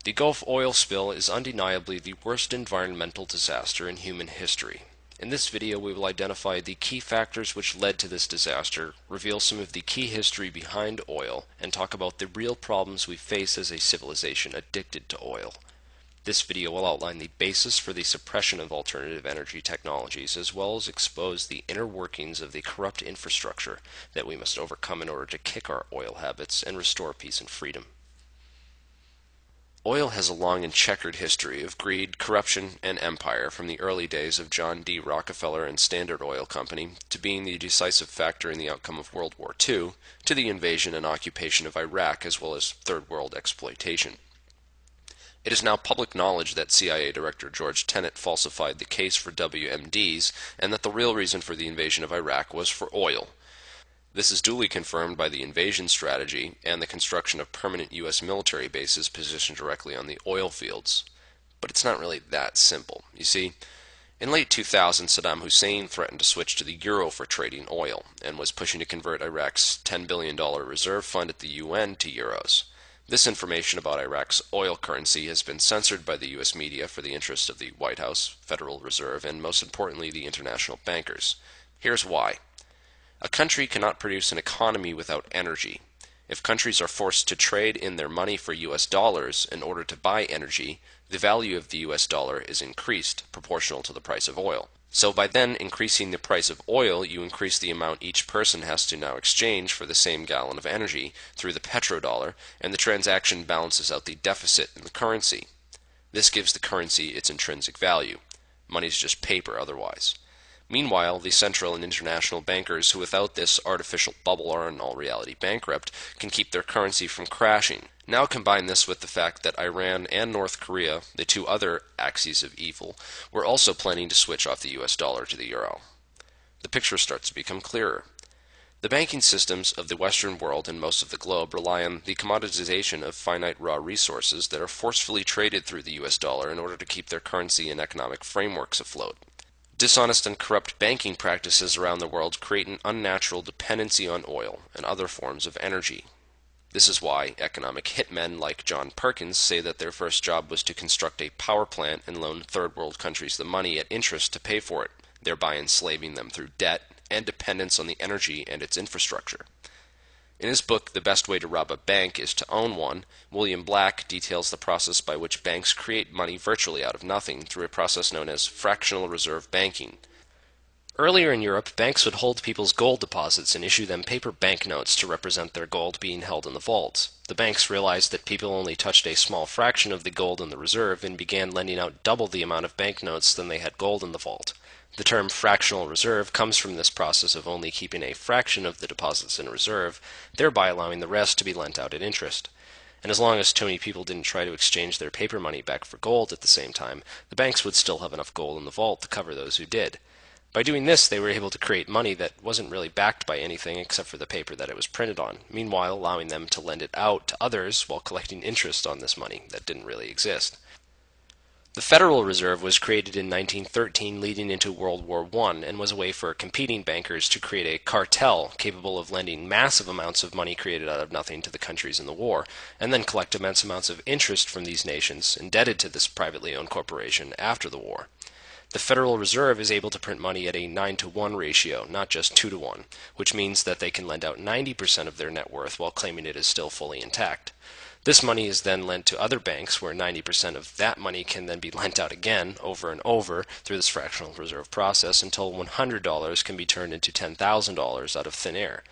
The Gulf oil spill is undeniably the worst environmental disaster in human history. In this video, we will identify the key factors which led to this disaster, reveal some of the key history behind oil, and talk about the real problems we face as a civilization addicted to oil. This video will outline the basis for the suppression of alternative energy technologies, as well as expose the inner workings of the corrupt infrastructure that we must overcome in order to kick our oil habits and restore peace and freedom. Oil has a long and checkered history of greed, corruption, and empire, from the early days of John D. Rockefeller and Standard Oil Company to being the decisive factor in the outcome of World War II, to the invasion and occupation of Iraq, as well as Third World exploitation. It is now public knowledge that CIA Director George Tenet falsified the case for WMDs, and that the real reason for the invasion of Iraq was for oil. This is duly confirmed by the invasion strategy and the construction of permanent U.S. military bases positioned directly on the oil fields. But it's not really that simple. You see, in late 2000, Saddam Hussein threatened to switch to the euro for trading oil, and was pushing to convert Iraq's $10 billion reserve fund at the UN to euros. This information about Iraq's oil currency has been censored by the U.S. media for the interest of the White House, Federal Reserve, and most importantly the international bankers. Here's why. A country cannot produce an economy without energy. If countries are forced to trade in their money for US dollars in order to buy energy, the value of the US dollar is increased, proportional to the price of oil. So by then increasing the price of oil, you increase the amount each person has to now exchange for the same gallon of energy through the petrodollar, and the transaction balances out the deficit in the currency. This gives the currency its intrinsic value. Money is just paper otherwise. Meanwhile, the central and international bankers, who without this artificial bubble are in all reality bankrupt, can keep their currency from crashing. Now combine this with the fact that Iran and North Korea, the two other axes of evil, were also planning to switch off the US dollar to the euro. The picture starts to become clearer. The banking systems of the Western world and most of the globe rely on the commoditization of finite raw resources that are forcefully traded through the US dollar in order to keep their currency and economic frameworks afloat. Dishonest and corrupt banking practices around the world create an unnatural dependency on oil and other forms of energy. This is why economic hitmen like John Perkins say that their first job was to construct a power plant and loan third world countries the money at interest to pay for it, thereby enslaving them through debt and dependence on the energy and its infrastructure. In his book, The Best Way to Rob a Bank is to Own One, William Black details the process by which banks create money virtually out of nothing through a process known as fractional reserve banking. Earlier in Europe, banks would hold people's gold deposits and issue them paper banknotes to represent their gold being held in the vaults. The banks realized that people only touched a small fraction of the gold in the reserve and began lending out double the amount of banknotes than they had gold in the vault. The term fractional reserve comes from this process of only keeping a fraction of the deposits in reserve, thereby allowing the rest to be lent out at interest. And as long as too many people didn't try to exchange their paper money back for gold at the same time, the banks would still have enough gold in the vault to cover those who did. By doing this, they were able to create money that wasn't really backed by anything except for the paper that it was printed on, meanwhile allowing them to lend it out to others while collecting interest on this money that didn't really exist. The Federal Reserve was created in 1913 leading into World War I and was a way for competing bankers to create a cartel capable of lending massive amounts of money created out of nothing to the countries in the war, and then collect immense amounts of interest from these nations indebted to this privately owned corporation after the war. The Federal Reserve is able to print money at a 9-to-1 ratio, not just 2-to-1, which means that they can lend out 90% of their net worth while claiming it is still fully intact. This money is then lent to other banks where 90% of that money can then be lent out again over and over through this fractional reserve process until $100 can be turned into $10,000 out of thin air.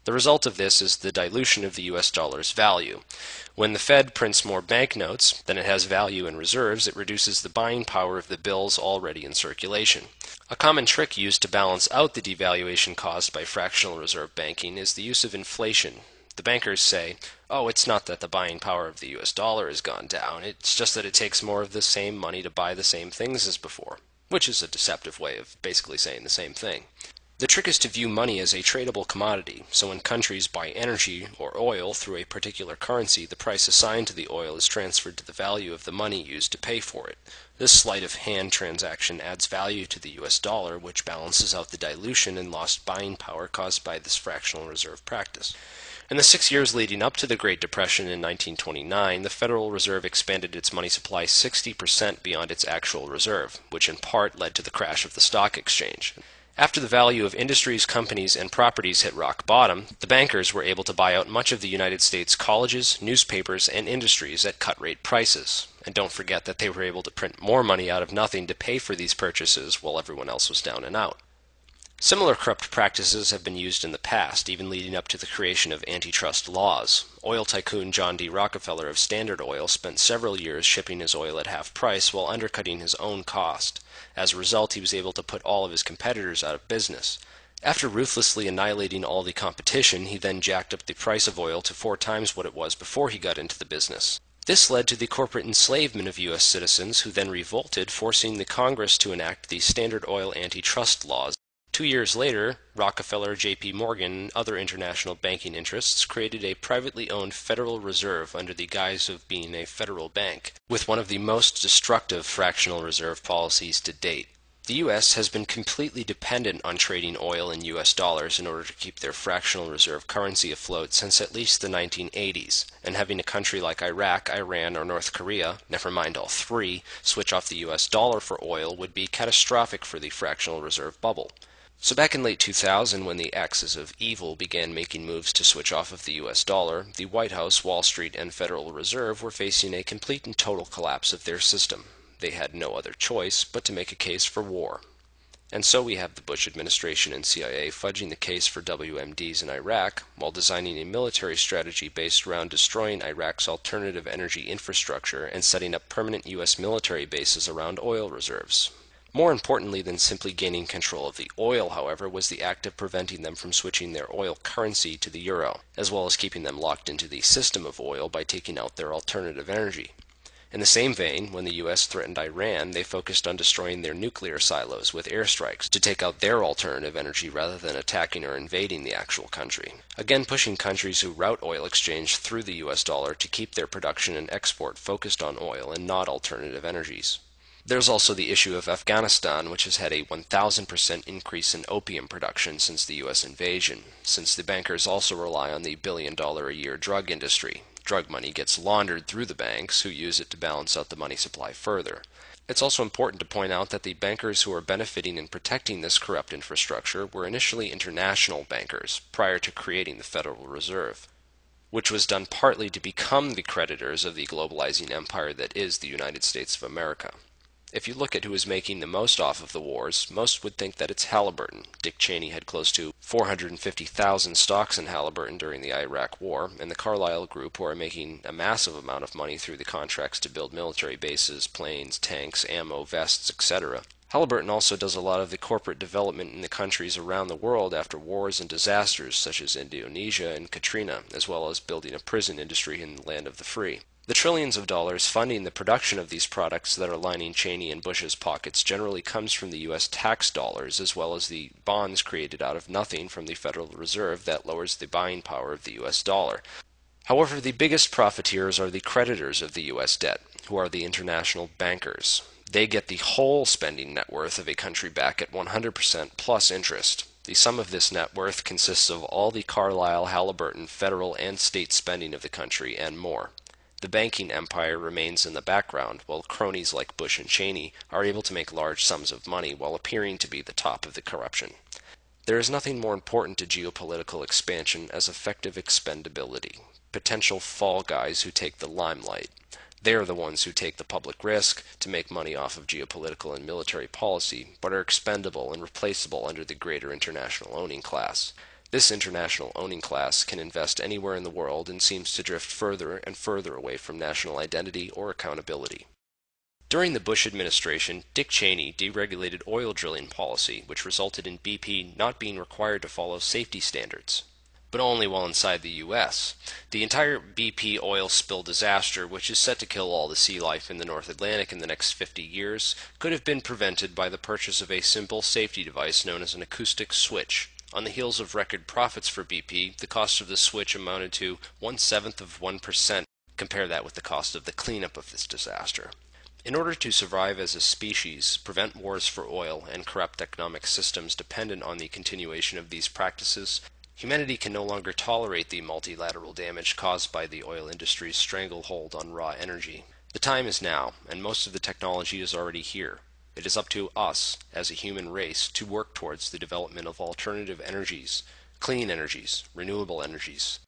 The result of this is the dilution of the US dollar's value. When the Fed prints more banknotes than it has value in reserves, it reduces the buying power of the bills already in circulation. A common trick used to balance out the devaluation caused by fractional reserve banking is the use of inflation. The bankers say, oh, it's not that the buying power of the US dollar has gone down, it's just that it takes more of the same money to buy the same things as before, which is a deceptive way of basically saying the same thing. The trick is to view money as a tradable commodity, so when countries buy energy or oil through a particular currency, the price assigned to the oil is transferred to the value of the money used to pay for it. This sleight-of-hand transaction adds value to the US dollar, which balances out the dilution and lost buying power caused by this fractional reserve practice. In the 6 years leading up to the Great Depression in 1929, the Federal Reserve expanded its money supply 60% beyond its actual reserve, which in part led to the crash of the stock exchange. After the value of industries, companies, and properties hit rock bottom, the bankers were able to buy out much of the United States colleges, newspapers, and industries at cut-rate prices. And don't forget that they were able to print more money out of nothing to pay for these purchases while everyone else was down and out. Similar corrupt practices have been used in the past, even leading up to the creation of antitrust laws. Oil tycoon John D. Rockefeller of Standard Oil spent several years shipping his oil at half price while undercutting his own cost. As a result, he was able to put all of his competitors out of business. After ruthlessly annihilating all the competition, he then jacked up the price of oil to 4 times what it was before he got into the business. This led to the corporate enslavement of U.S. citizens, who then revolted, forcing the Congress to enact the Standard Oil antitrust laws. 2 years later, Rockefeller, J.P. Morgan, and other international banking interests created a privately owned Federal Reserve under the guise of being a federal bank, with one of the most destructive fractional reserve policies to date. The U.S. has been completely dependent on trading oil in U.S. dollars in order to keep their fractional reserve currency afloat since at least the 1980s, and having a country like Iraq, Iran, or North Korea, never mind all three, switch off the U.S. dollar for oil would be catastrophic for the fractional reserve bubble. So back in late 2000, when the axis of evil began making moves to switch off of the US dollar, the White House, Wall Street, and Federal Reserve were facing a complete and total collapse of their system. They had no other choice but to make a case for war. And so we have the Bush administration and CIA fudging the case for WMDs in Iraq, while designing a military strategy based around destroying Iraq's alternative energy infrastructure and setting up permanent US military bases around oil reserves. More importantly than simply gaining control of the oil, however, was the act of preventing them from switching their oil currency to the euro, as well as keeping them locked into the system of oil by taking out their alternative energy. In the same vein, when the U.S. threatened Iran, they focused on destroying their nuclear silos with airstrikes to take out their alternative energy rather than attacking or invading the actual country. Again, pushing countries who route oil exchange through the U.S. dollar to keep their production and export focused on oil and not alternative energies. There's also the issue of Afghanistan, which has had a 1,000% increase in opium production since the U.S. invasion, since the bankers also rely on the billion-dollar-a-year drug industry. Drug money gets laundered through the banks, who use it to balance out the money supply further. It's also important to point out that the bankers who are benefiting and protecting this corrupt infrastructure were initially international bankers, prior to creating the Federal Reserve, which was done partly to become the creditors of the globalizing empire that is the United States of America. If you look at who is making the most off of the wars, most would think that it's Halliburton. Dick Cheney had close to 450,000 stocks in Halliburton during the Iraq War, and the Carlyle Group, who are making a massive amount of money through the contracts to build military bases, planes, tanks, ammo, vests, etc. Halliburton also does a lot of the corporate development in the countries around the world after wars and disasters such as Indonesia and Katrina, as well as building a prison industry in the land of the free. The trillions of dollars funding the production of these products that are lining Cheney and Bush's pockets generally comes from the U.S. tax dollars, as well as the bonds created out of nothing from the Federal Reserve that lowers the buying power of the U.S. dollar. However, the biggest profiteers are the creditors of the U.S. debt, who are the international bankers. They get the whole spending net worth of a country back at 100% plus interest. The sum of this net worth consists of all the Carlyle, Halliburton, federal, and state spending of the country, and more. The banking empire remains in the background, while cronies like Bush and Cheney are able to make large sums of money while appearing to be the top of the corruption. There is nothing more important to geopolitical expansion as effective expendability. Potential fall guys who take the limelight. They are the ones who take the public risk to make money off of geopolitical and military policy, but are expendable and replaceable under the greater international owning class. This international owning class can invest anywhere in the world and seems to drift further and further away from national identity or accountability. During the Bush administration, Dick Cheney deregulated oil drilling policy, which resulted in BP not being required to follow safety standards, but only while inside the U.S. The entire BP oil spill disaster, which is set to kill all the sea life in the North Atlantic in the next 50 years, could have been prevented by the purchase of a simple safety device known as an acoustic switch. On the heels of record profits for BP, the cost of the switch amounted to 1/7 of 1%. Compare that with the cost of the cleanup of this disaster. In order to survive as a species, prevent wars for oil, and corrupt economic systems dependent on the continuation of these practices, Humanity can no longer tolerate the multilateral damage caused by the oil industry's stranglehold on raw energy. The time is now, and most of the technology is already here. It is up to us, as a human race, to work towards the development of alternative energies, clean energies, renewable energies.